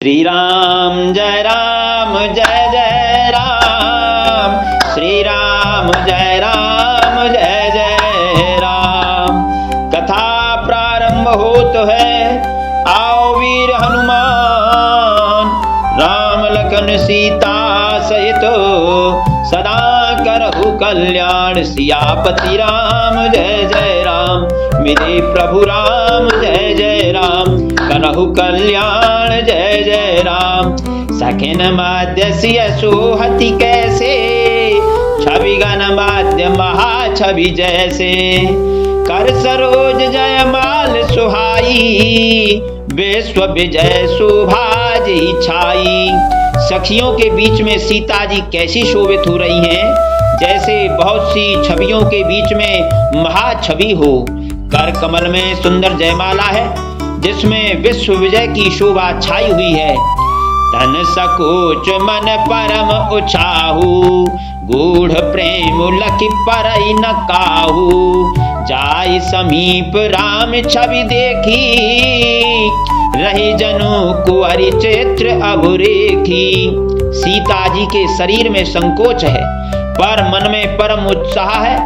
श्री राम जय जय राम, श्री राम जय जय राम। कथा प्रारंभ होत है, आओ वीर हनुमान, राम लखन सीता सहित सदा करहु कल्याण। सियापति राम जय राम, मेरे प्रभु राम जय राम, करहु कल्याण जय राम। सखिन माध्य सिय सोहति कैसे, छवि गण माध्य महा छवि जैसे। कर सरोज जय माल सुहाई, विश्व विजय शोभा जी छाई। सखियों के बीच में सीता जी कैसी शोभित हो रही हैं, जैसे बहुत सी छवियों के बीच में महाछवि हो। कर कमल में सुंदर जयमाला है, जिसमें विश्व विजय की शोभा छाई हुई है। तन सकोच मन परम उछाहू, गूढ़ प्रेम लखि परई न काहू। जाय समीप राम छवि देखी, रही जनु कुंवरी चित्र अबुरेखी। सीता जी के शरीर में संकोच है, पर मन में परम उत्साह है।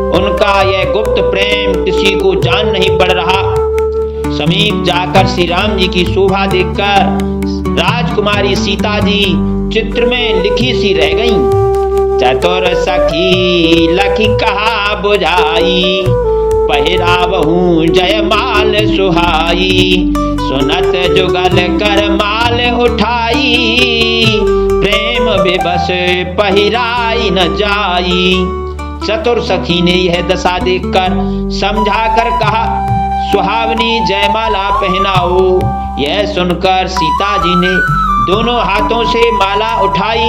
उनका यह गुप्त प्रेम किसी को जान नहीं पड़ रहा। समीप जाकर श्री राम जी की शोभा देखकर राजकुमारी सीता जी चित्र में लिखी सी रह गईं। चतुर सखी लखी कहा बुझाई, पहिरावहु जयमाल सुहाई। सुनत जुगल कर माल उठाई, प्रेम विवश पहिराई न जाई। चतुर सखी ने यह दशा देखकर समझाकर कहा, सुहावनी जयमाला पहनाओ। यह सुनकर सीता जी ने दोनों हाथों से माला उठाई,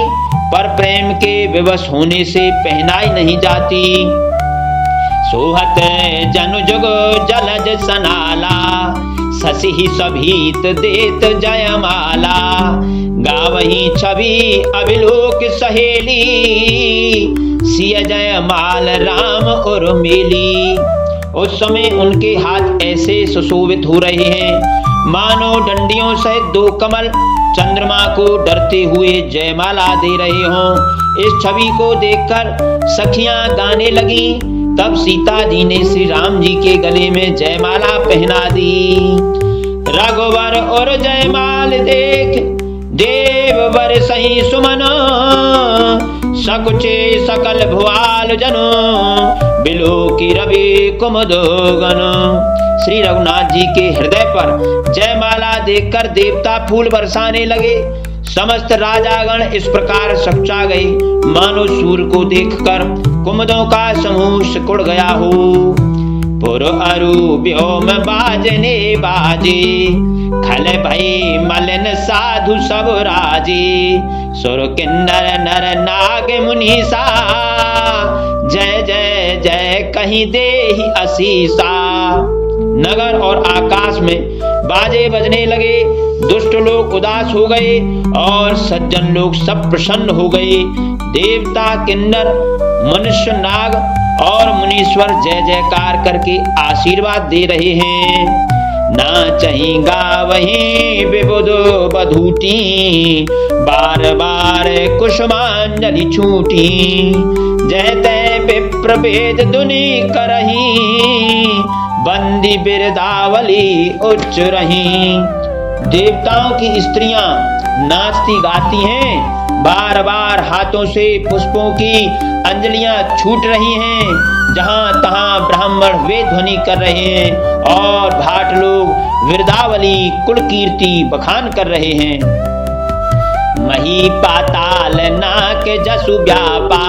पर प्रेम के विवश होने से पहनाई नहीं जाती। सोहत जनु जुग जलज सनाला, ससी सभीत देत जयमाला। गावही छवि अभिलोक सहेली, सिय जयमाल राम उर्मिली। उस समय उनके हाथ ऐसे सुशोभित हो रहे हैं, मानो डंडियों सहित दो कमल चंद्रमा को डरते हुए जयमाला दे रहे हों। इस छवि को देखकर सखियां गाने लगी। तब सीता जी ने श्री राम जी के गले में जयमाला पहना दी। रघुवर और जयमाल देख, देववर सही सुमन। सकुचे सकल भुआल जनो, बिलो की रवि कुमुदगन। श्री रघुनाथ जी के हृदय पर जयमाला देखकर देवता फूल बरसाने लगे। समस्त राजागण इस प्रकार सच्चा गए, मानो सूर्य को देखकर कुमुदों का समूह सिकुड़ गया हो। पुर अरु व्योम बाजने बाजे, खल भई मलिन साधु सब राजे। सुर किन्नर नर नाग मुनीसा, जय जय जय कहीं देहि असीसा। नगर और आकाश में बाजे बजने लगे। दुष्ट लोग उदास हो गए और सज्जन लोग सब प्रसन्न हो गए। देवता किन्नर मनुष्य नाग और मुनीश्वर जय जयकार करके आशीर्वाद दे रहे हैं। नाचहि गावहि विबुध बधूटी, बार बार कुसुमांजलि छूटी। जय तय विप्र वेद दुनि करही, बंदी बिरदावली उच्च रही। देवताओं की स्त्रियां नाचती गाती हैं, बार बार हाथों से पुष्पों की अंजलियां छूट रही हैं। जहां तहां ब्राह्मण वेद ध्वनि कर रहे हैं और भाट लोग विरदावली कुल कीर्ति बखान कर रहे हैं। मही पाताल नाक जसु व्यापा,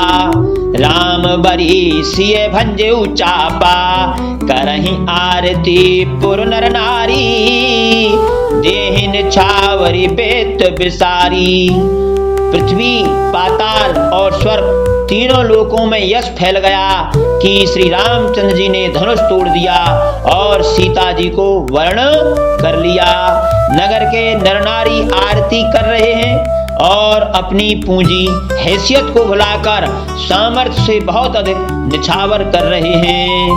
राम बरी सिय भंजे चापा। करहि आरती पुर नर नारी, देहिन छावरी बेत बिसारी। पृथ्वी पाताल और स्वर्ग तीनों लोकों में यश फैल गया कि श्री रामचंद्र जी ने धनुष तोड़ दिया और सीता जी को वर्ण कर लिया। नगर के नर नारी आरती कर रहे हैं और अपनी पूंजी हैसियत को भुलाकर सामर्थ्य से बहुत अधिक निछावर कर रहे हैं।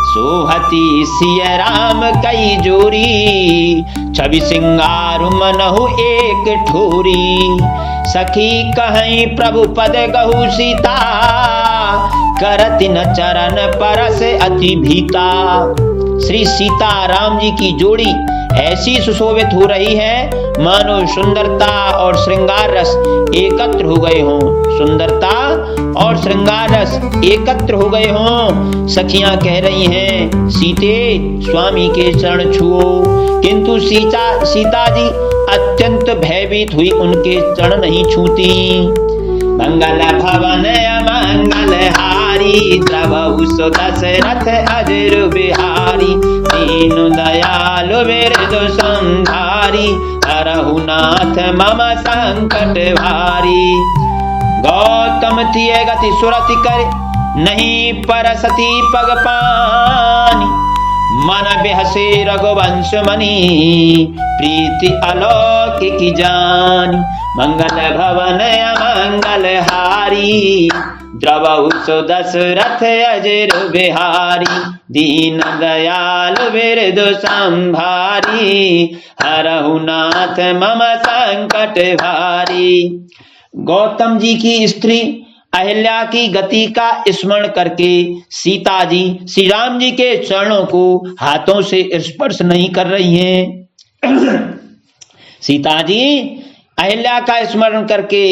सोहती सिय राम कई जोरी, छवि सिंगार मनहु एक ठोरी। सखी कहीं प्रभु पद गहु सीता, करति न चरण परस अति भीता। श्री सीता राम जी की जोड़ी ऐसी सुशोभित हो रही है मानो सुंदरता और श्रृंगार रस एकत्र हो गए हों। सुंदरता और श्रृंगार रस एकत्र हो गए हों। सखियां कह रही हैं सीते स्वामी के चरण छुओ, किंतु सीता जी अत्यंत भयभीत हुई उनके चरण नहीं छूती। मंगल भवन मंगल हारी, द्रवहु सो दशरथ अजर बिहारी। दीन दयालु बिरधु संहारी, हरहु नाथ मम संकट भारी। गौतम तिय गति सुरति करे, नहीं परसती पग पानी। मन बेहसे रघुवंश मणि, प्रीति अलौकिक जानी। मंगल भवन मंगल हारी, द्रवहु सो दशरथ अजर बिहारी। दीन दयालु बिरधु संभारी, हरहु नाथ मम संकट भारी। गौतम जी की स्त्री अहिल्या की गति का स्मरण करके सीता जी श्री राम जी के चरणों को हाथों से स्पर्श नहीं कर रही हैं। सीता जी अहिल्या का स्मरण करके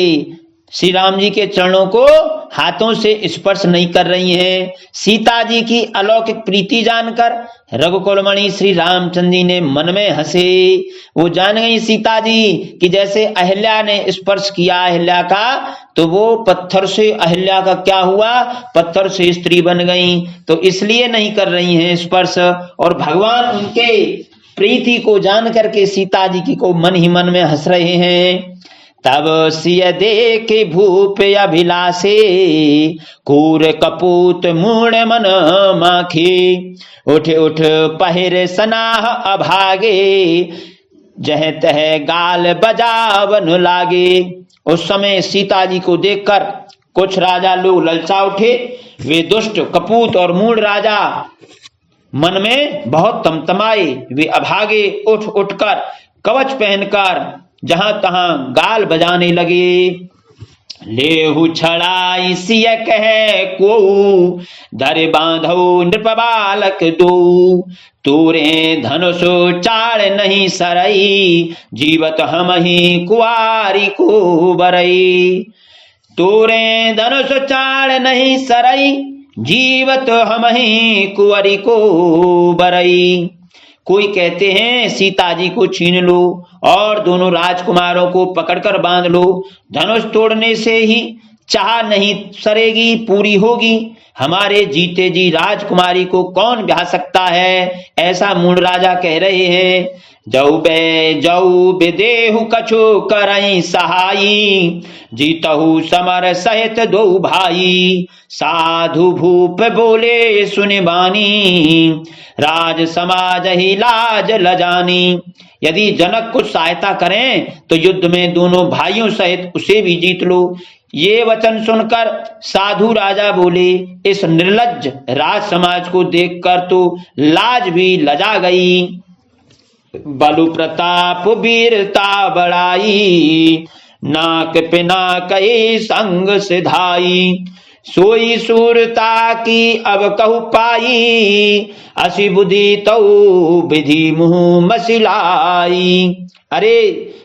श्री राम जी के चरणों को हाथों से स्पर्श नहीं कर रही हैं। सीता जी की अलौकिक प्रीति जानकर रघुकुलमणि श्री रामचंद्र जी ने मन में हंसे। वो जान गई सीता जी कि जैसे अहिल्या ने स्पर्श किया अहिल्या का, तो वो पत्थर से अहिल्या का क्या हुआ, पत्थर से स्त्री बन गई, तो इसलिए नहीं कर रही हैं स्पर्श। और भगवान उनके प्रीति को जान करके सीता जी की को मन ही मन में हंस रहे हैं। तब सिय देखे भूप अभिलाषे, कूर कपूत मूढ़ मन माखे। उठ उठ पहिर सनाह अभागे, जह तह गाल बजावन लागे। उस समय सीता जी को देखकर कुछ राजा लोग ललचा उठे। वे दुष्ट कपूत और मूढ़ राजा मन में बहुत तमतमाए। वे अभागे उठ उठकर कवच पहनकर जहां तहां गाल बजाने लगे। लेहु छड़ाई सिय कहे को, धर बांधो नृप बालक दो। तोरे धनुषो चाड़ नहीं सरई, जीवत हम ही कुआरी को बरई। तोरे धनुष चाड़ नहीं सरई, जीवत हम ही कुंवरी को बरई। कोई कहते हैं सीता जी को छीन लो और दोनों राजकुमारों को पकड़कर बांध लो, धनुष तोड़ने से ही चाह नहीं सरेगी, पूरी होगी। हमारे जीते जी राजकुमारी को कौन ब्याह सकता है, ऐसा मूढ़ राजा कह रहे हैं। जऊ बेदेहु कछु करई सहाई, जीतहु समर सहित दो भाई। साधु भूप बोले सुनि बानी, राज समाज ही लाज लजानी। यदि जनक कुछ सहायता करें तो युद्ध में दोनों भाइयों सहित उसे भी जीत लो। ये वचन सुनकर साधु राजा बोले, इस निर्लज्ज राज समाज को देखकर तो लाज भी लजा गई। बलु प्रताप वीरता बढ़ाई, नाक पे नाक संग सिधाई। सोई सूरता की अब कहु पाई, असी बुद्धि तऊ विधि मुँह मसिलाई। अरे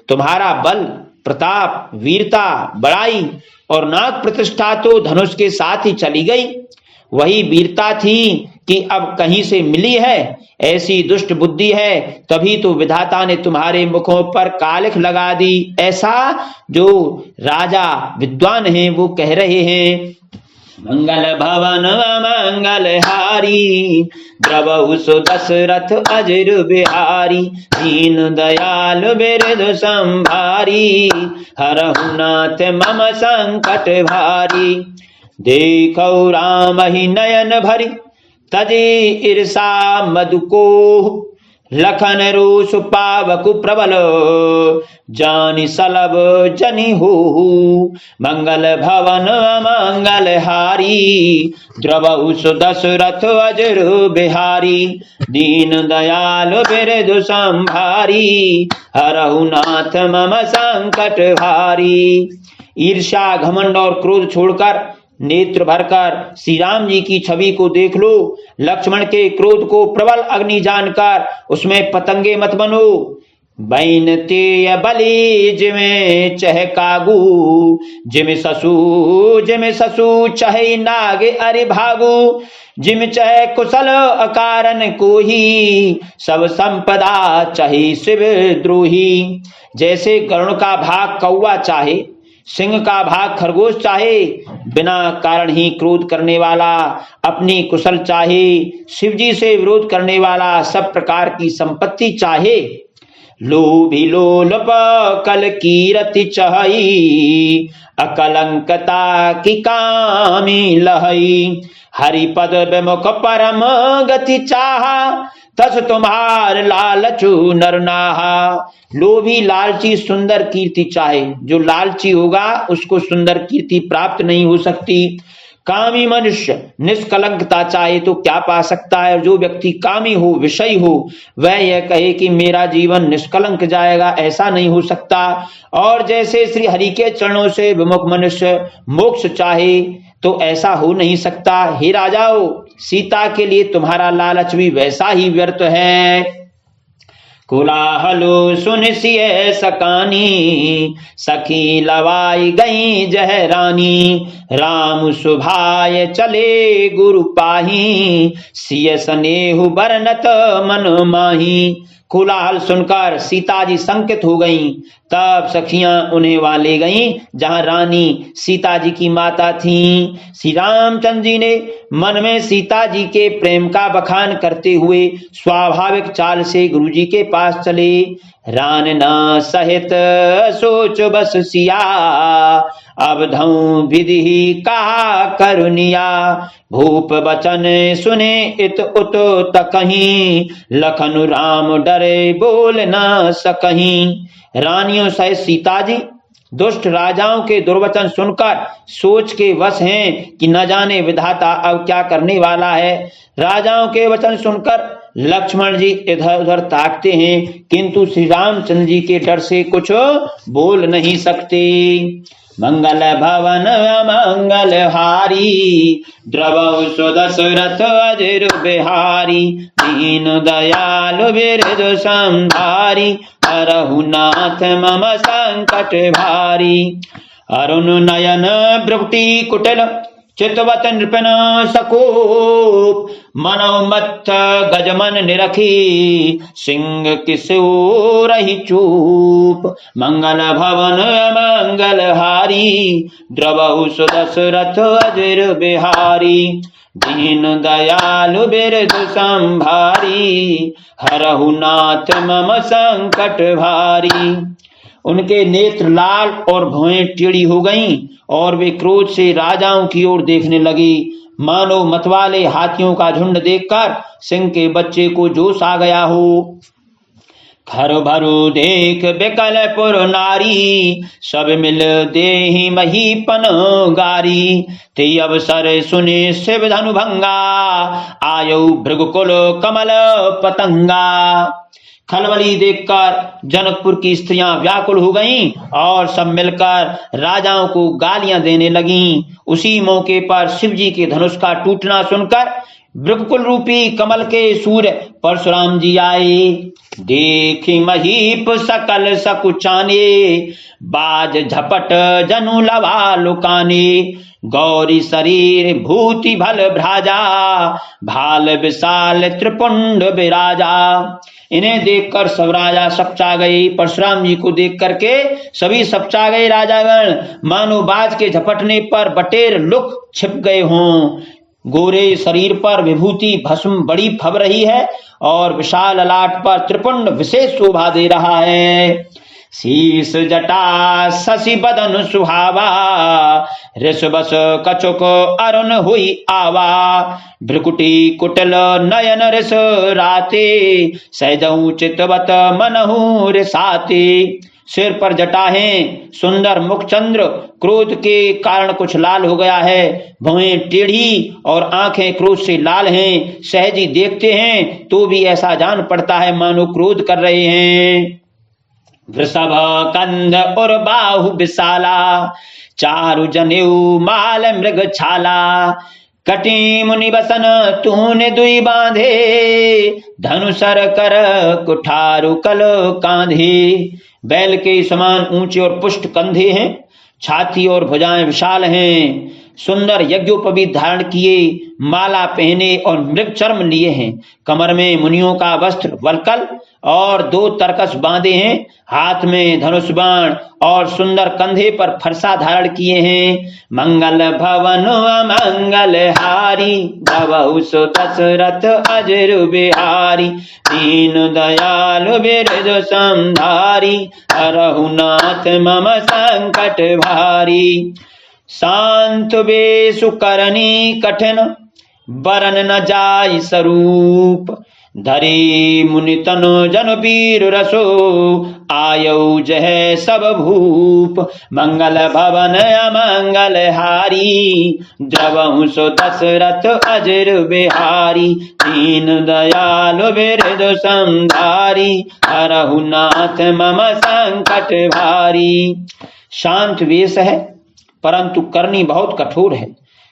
तुम्हारा बल प्रताप वीरता बड़ाई और नाक प्रतिष्ठा तो धनुष के साथ ही चली गई। वही वीरता थी कि अब कहीं से मिली है, ऐसी दुष्ट बुद्धि है, तभी तो विधाता ने तुम्हारे मुखों पर कालिख लगा दी। ऐसा जो राजा विद्वान हैं वो कह रहे हैं। मंगल भवन मंगल हारी, द्रवहु सो दशरथ अजर बिहारी। दीन दयाल बिरधु संभारी, हरहु नाथ मम संकट भारी। देखौ राम ही नयन भरी, तजे ईर्षा मधु को। लखन रोष पावक प्रबल, जानि सलभ जनि हो। मंगल भवन मंगल हारी, द्रवहु दशरथ अजर बिहारी। दीन दयाल बिरधु संभारी, हरहु नाथ मम संकट भारी। ईर्ष्या घमंड और क्रोध छोड़कर नेत्र भरकर श्री राम जी की छवि को देख लो। लक्ष्मण के क्रोध को प्रबल अग्नि जानकर उसमें पतंगे मत बनो। बैन ते बलि जिमे चह कागू, जिम ससु चहे नाग अरि भागू। जिम चह कुशल अकारण को ही, सब संपदा चहे शिव द्रोही। जैसे गरुण का भाग कौवा चाहे, सिंह का भाग खरगोश चाहे, बिना कारण ही क्रोध करने वाला अपनी कुशल चाहे, शिवजी से विरोध करने वाला सब प्रकार की संपत्ति चाहे। लोभी लोलप कल कीरति चहई, अकलंकता की कामी लहई। हरिपद विमुख परम गति चाहा, तस तुम्हार लालचु नरनाहा। लोभी लालची सुंदर कीर्ति चाहे, जो लालची होगा उसको सुंदर कीर्ति प्राप्त नहीं हो सकती। कामी मनुष्य निष्कलंकता चाहे तो क्या पा सकता है। जो व्यक्ति कामी हो, विषयी हो, वह यह कहे कि मेरा जीवन निष्कलंक जाएगा, ऐसा नहीं हो सकता। और जैसे श्री हरि के चरणों से विमुख मनुष्य मोक्ष चाहे तो ऐसा हो नहीं सकता। हे राजाओ, सीता के लिए तुम्हारा लालच भी वैसा ही व्यर्थ है। कोलाहलो सुन सिय सकानी, सखी लवाई गई जहरानी। राम सुभाय चले गुरु पाही, सिय स्नेहु बरनत मन माही। कोलाहल सुनकर सीता जी संकित हो गईं। तब सखियां उन्हें वहां ले गईं जहां रानी सीता जी की माता थीं। श्री रामचंद्र जी ने मन में सीता जी के प्रेम का बखान करते हुए स्वाभाविक चाल से गुरु जी के पास चले। रान न सहित सोच बस सिया, अब धऊ विधि कहा करुनिया। भूप बचन सुने इत उत तकहीं, लखन राम डरे बोल न सकहीं। रानियों सहित सीता जी दुष्ट राजाओं के दुर्वचन सुनकर सोच के वश हैं कि न जाने विधाता अब क्या करने वाला है। राजाओं के वचन सुनकर लक्ष्मण जी इधर उधर ताकते हैं, किंतु श्री रामचंद्र जी के डर से कुछ बोल नहीं सकते। मंगल भवन मंगल हारी, द्रवहु दशरथ अजर बिहारी। दीन दयालु बिरधु संभारी, हरहु नाथ मम संकट भारी। अरुण नयन भ्रुकुटी कुटिल, चितवत नृपन सकोप। मनोमत्थ गजमन निरखी, सिंह किसु रही चूप। मंगल भवन मंगल हारी, द्रवहु दशरथ अजर बिहारी। दीन दयालु बिरधु संभारी, हरहु नाथ मम संकट भारी। उनके नेत्र लाल और भौहें टेढ़ी हो गईं और वे क्रोध से राजाओं की ओर देखने लगी। मानो मतवाले हाथियों का झुंड देखकर सिंह के बच्चे को जोश आ गया हो। खर भरु देख बिकल पुर नारी, सब मिल देहि महीपन गारी। ते अवसर सुने शिव धनु भंगा, आयु भृगुकुल कमल पतंगा। खलबली देखकर जनकपुर की स्त्रियां व्याकुल हो गईं और सब मिलकर राजाओं को गालियां देने लगीं। उसी मौके पर शिव जी के धनुष का टूटना सुनकर भृगुकुल रूपी कमल के सूर्य परशुराम जी आए। देखी महीप सकल सकुचाने, बाज झपट जनु लवा लुकाने। गौरी शरीर भूति भल भ्राजा, भाल विशाल त्रिपुंड विराजा। इन्हें देखकर सब राजा सपचा गए। परशुराम जी को देख करके सभी सपचा गए राजागण, मानो बाज के झपटने पर बटेर लुक छिप गए हों। गोरे शरीर पर विभूति भस्म बड़ी फब रही है और विशाल ललाट पर त्रिपुंड विशेष शोभा दे रहा है। शीश जटा शशि बदन सुहावा, ऋषभस कछुक अरुण हुई आवा, भ्रुकुटी कुटल नयन ऋष राते, सहजऊ चितवत मनहु रिसाते। सिर पर जटाहें, सुंदर मुख चंद्र, क्रोध के कारण कुछ लाल हो गया है, भौहें टेढ़ी और आंखें क्रोध से लाल हैं। सहजी देखते हैं तो भी ऐसा जान पड़ता है मानो क्रोध कर रहे हैं। वृषभ कंध और बाहु विशाला, चारु जनेऊ माल मृग छाला, कटी मुनि बसन तूने दुई बांधे, धनुसर कर कुठारु कल कांधे। बैल के समान ऊंचे और पुष्ट कंधे हैं, छाती और भुजाएं विशाल हैं, सुंदर यज्ञोपवीत धारण किए, माला पहने और मृग चर्म लिए हैं। कमर में मुनियों का वस्त्र वल्कल और 2 तरकस बांधे हैं, हाथ में धनुष बाण और सुंदर कंधे पर फरसा धारण किए हैं। मंगल भवन अमंगल हारी, भवहु सो दशरथ अजर बिहारी, दीन दयालु बिरजु समधारी, हरहु नाथ मम संकट भारी। शांत बेसु करनी कठिन, बरन न जाय स्वरूप, धरे मुनि तनु जन पीर रसो, आयौ जह सब भूप। मंगल भवन अमंगल हारी, द्रवहु सो दशरथ अजर बिहारी, दीन दयालु बिरजु समधारी, हरहु नाथ मम संकट भारी। शांत वेश है परंतु करनी बहुत कठोर है,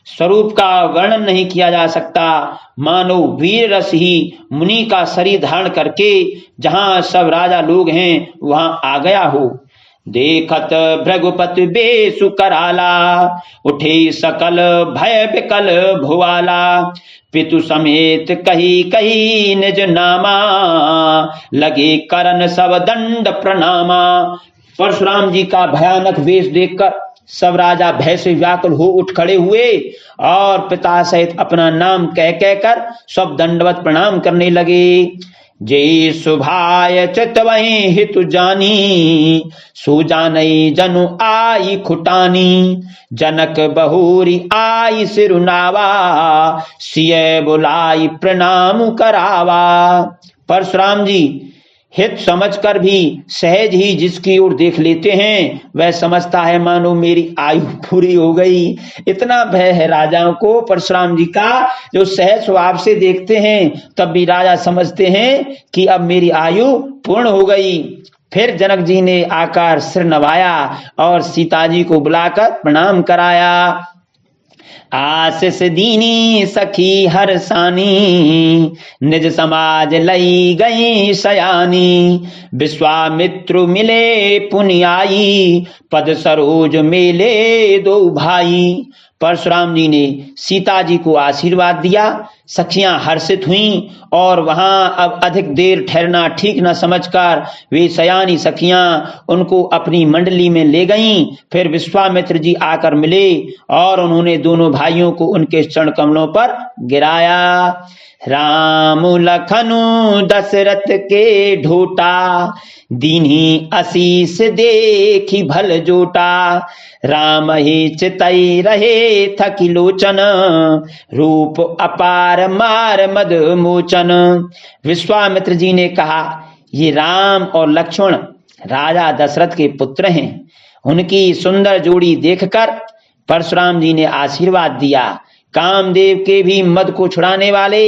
स्वरूप का वर्णन नहीं किया जा सकता, मानो वीर रस ही मुनि का शरीर धारण करके जहां सब राजा लोग हैं वहां आ गया हो। देखत भृगुपति बेसु कराला, उठे सकल भय विकल भुआला, पितु समेत कही कही निज नामा, लगे करन सब दंड प्रणामा। परशुराम जी का भयानक वेश देखकर सब राजा भय से व्याकुल हो उठ खड़े हुए और पिता सहित अपना नाम कह कहकर सब दंडवत प्रणाम करने लगे। जय सुभाय चितवहि हितु जानी, सो जानई जनु आई खुटानी, जनक बहुरी आई सिरुनावा, सिय बुलाई प्रणाम करावा। परशुराम जी हित समझकर भी सहज ही जिसकी ओर देख लेते हैं वह समझता है मानो मेरी आयु पूरी हो गई। इतना भय है राजाओं को परशुराम जी का, जो सहज स्वभाव से देखते हैं तब भी राजा समझते हैं कि अब मेरी आयु पूर्ण हो गई। फिर जनक जी ने आकर सिर नवाया और सीता जी को बुलाकर प्रणाम कराया। आशीष दीनी सखी हरसानी, निज समाज लई गई सयानी, विश्वामित्र मिले पुनियाई, पद सरोज मेले 2 भाई। परशुराम जी ने सीता जी को आशीर्वाद दिया, सखियां हर्षित हुईं और वहां अब अधिक देर ठहरना ठीक न समझकर वे सयानी सखियां उनको अपनी मंडली में ले गईं। फिर विश्वामित्र जी आकर मिले और उन्होंने दोनों भाइयों को उनके चरण कमलों पर गिराया। राम लखनु दशरथ के ढोटा, दीन्ही आशीष देखी भल जोटा, राम ही चितई रहे थकी लोचन, रूप अपार मार मद मोचन। विश्वामित्र जी ने कहा ये राम और लक्ष्मण राजा दशरथ के पुत्र हैं। उनकी सुंदर जोड़ी देखकर परशुराम जी ने आशीर्वाद दिया। कामदेव के भी मद को छुड़ाने वाले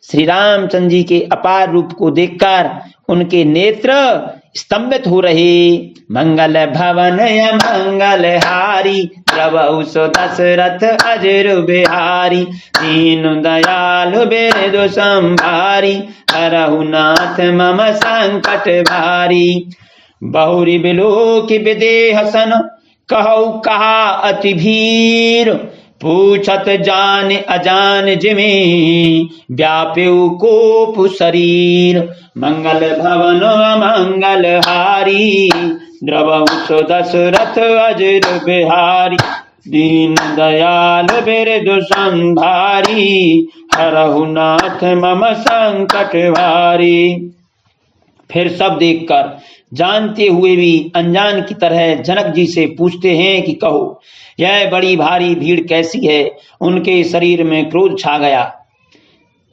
श्री रामचंद्र जी के अपार रूप को देखकर उनके नेत्र स्तंभित हो रहे। मंगल भवन मंगल हारी, प्रभु सो दशरथ अजर बिहारी, दीन दयालु बिरजु संभारी, हरहु नाथ मम संकट भारी। बहुरी बिलो की विदेह सन, कहु कहा अति भीर, पूछत जान अजान जिमि, व्याप्यु कोप शरीर। मंगल भवन मंगल हारी, द्रवहु सो दशरथ अजर बिहारी, दीन दयाल बिरजु संभारी, हरहु नाथ मम संकट भारी। फिर सब देखकर जानते हुए भी अनजान की तरह जनक जी से पूछते हैं कि कहो यह बड़ी भारी भीड़ कैसी है। उनके शरीर में क्रोध छा गया।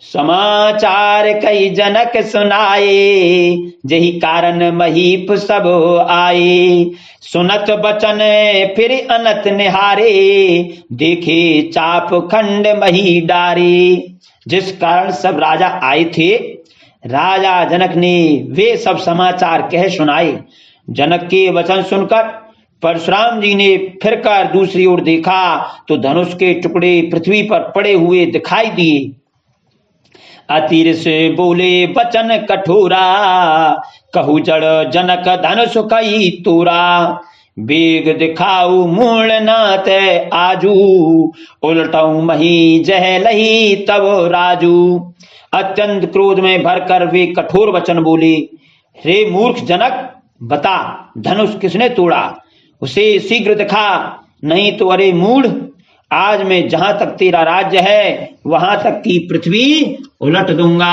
समाचार कई जनक सुनाए, जही कारण महीप सब आए। सुनत बचन फिर अनत निहारे, देखे चाप खंड मही डारे। जिस कारण सब राजा आए थे, राजा जनक ने वे सब समाचार कह सुनाए। जनक के वचन सुनकर परशुराम जी ने फिरकर दूसरी ओर देखा तो धनुष के टुकड़े पृथ्वी पर पड़े हुए दिखाई दिए। अतीर से बोले बचन कठोरा, कहु जड़ जनक धनुष कई तोरा। बेग दिखाऊ मूल नाथ आजू, उलटाऊ मही जह लही तब राजू। अत्यंत क्रोध में भरकर वे कठोर वचन बोले, रे मूर्ख जनक, बता धनुष किसने तोड़ा, उसे शीघ्र दिखा, नहीं तो अरे मूढ़, आज मैं जहां तक तेरा राज्य है वहां तक की पृथ्वी उलट दूंगा।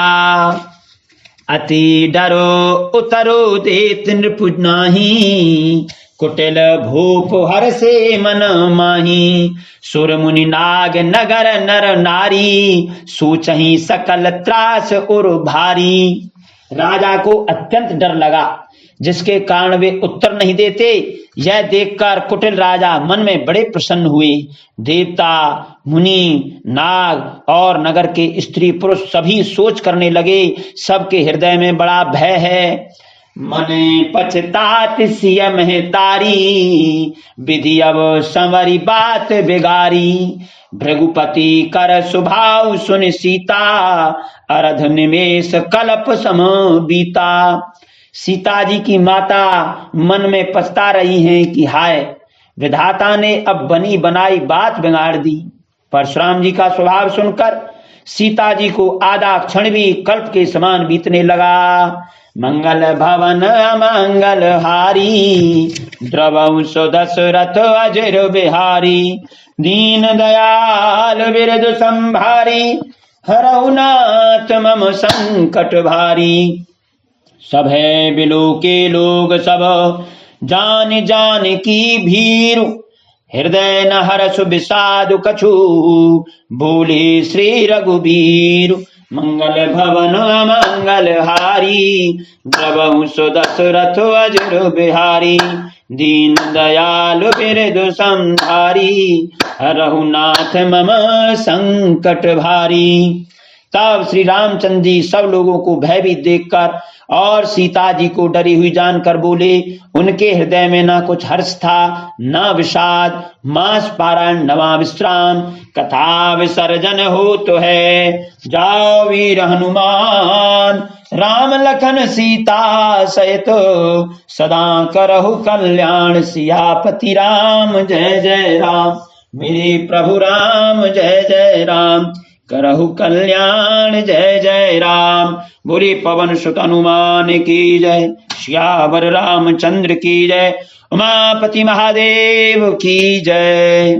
अति डरो उतरो देत नृपुज नाही, कुटिल भूप हर से मन माही। सुर मुनि नाग नगर नर नारी, सोचहि सकल त्रास उर भारी। राजा को अत्यंत डर लगा, जिसके कारण वे उत्तर नहीं देते। यह देखकर कुटिल राजा मन में बड़े प्रसन्न हुए। देवता, मुनि, नाग और नगर के स्त्री पुरुष सभी सोच करने लगे, सबके हृदय में बड़ा भय है। मने पछतात सियम है तारी, विधि अब संवरी बात बिगारी। भृगुपति कर सुभाव सुन सीता, अरध निमेष कल्प सम बीता। सीता जी की माता मन में पछता रही हैं कि हाय, विधाता ने अब बनी बनाई बात बिगाड़ दी। परशुराम जी का स्वभाव सुनकर सीता जी को आधा क्षण भी कल्प के समान बीतने लगा। मंगल भवन अमंगल हारी, द्रवंश दशरथ अजर बिहारी। दीन दयाल बिरद संभारी, हरहु नाथ मम संकट भारी। सब है बिलो के लोग सब, जान जान की भीरु। हृदय न हरसु विषाद कछु, बोले श्री रघुबीर। मंगल भवन अमंगल हारी, द्रवंश दशरथ अजर बिहारी। दीन दयाल बिरद संहारी, हरहु नाथ मम संकट भारी। तब श्री रामचंद्र जी सब लोगों को भयभीत देखकर और सीता जी को डरी हुई जानकर बोले। उनके हृदय में ना कुछ हर्ष था, ना विषाद। मास पारायण नवा विश्राम, कथा विसर्जन हो तो है। जाओ वीर हनुमान, राम लखन सीता सहित, सदा करहु कल्याण। सियापति राम जय जय राम, मेरे प्रभु राम जय जय राम। करहु कल्याण जय जय राम। बोले पवन सुत हनुमान की जय, श्यावर रामचंद्र की जय, उमापति महादेव की जय।